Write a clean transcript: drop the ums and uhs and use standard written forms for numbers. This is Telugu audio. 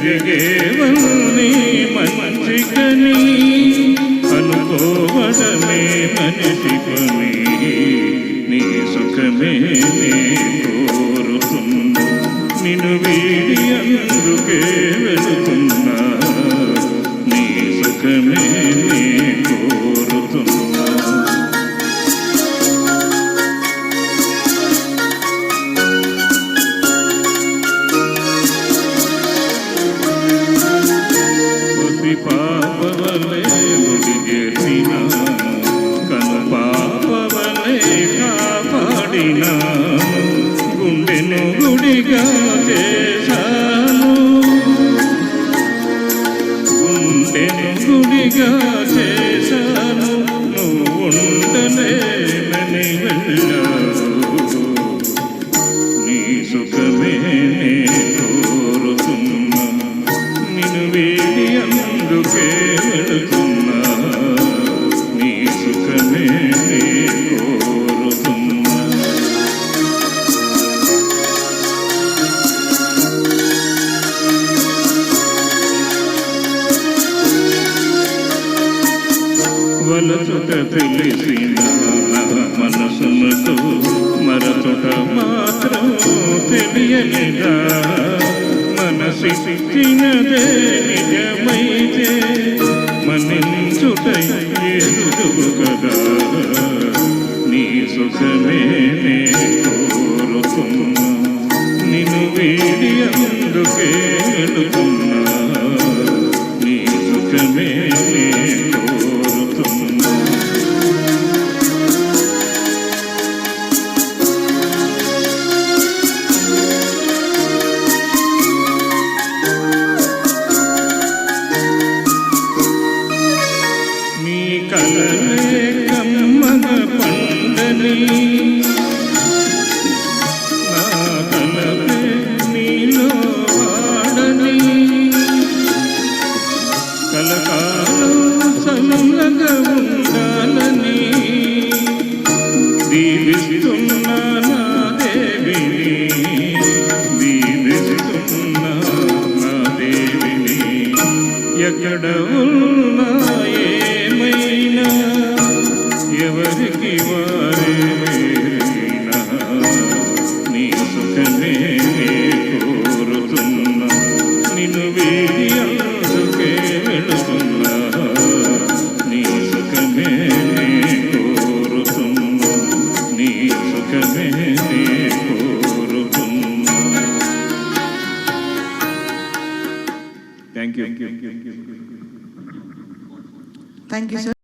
జరిగేవన్నీ మంచికని అనుకోవడమే మనిషి పని. నీ సుఖమే నే కోరుతున్నా, నిన్ను వీడి అందుకే వెళుతున్నా. నీ సుఖమే నే కోరుతున్నా. పాపవలే గుడిగేసినా, కను పాపవలే కాపాడినా, గుండెను గుడిగా చేశాను, గుండెను గుడిగా చేశాను. నువ్వు ఉండలేనని వెళ్ళావు, నీ సుఖమే కోరుతున్నా, నిన్ను వీడి అందుకే వెళుతున్నా. నీ సుఖమే కోరుతున్నా. వలచుట తెలిసిన మనసునకు మరచుట మాత్రం తెలియనిదా. మనసిచ్చినదే నిజమైతే మన్నించుట ఎదురు కదా. నీ సుఖమే నే కోరుతున్నా, నిన్ను వీడి అందుకే వెళుతున్నా. నీ సుఖమే నే కోరుతున్నా. కలలే కమ్మగ పండని, నా కలలే నీలో వాడని, కలకాలం చల్లగా ఉండాలని దీవిస్తున్నా నా దేవిని, దీవిస్తున్నా నా దేవిని. ఎక్కడ ఉన్నా ఎవరికి వారే వేరైనా, నీ సుఖమే కోరుతున్నా, నిన్ను వీడి అందుకే వెళుతున్నా. నీ సుఖమే కోరుతున్నా, నీ సుఖమే కోరుతున్నా. Thank you. Thank you sir.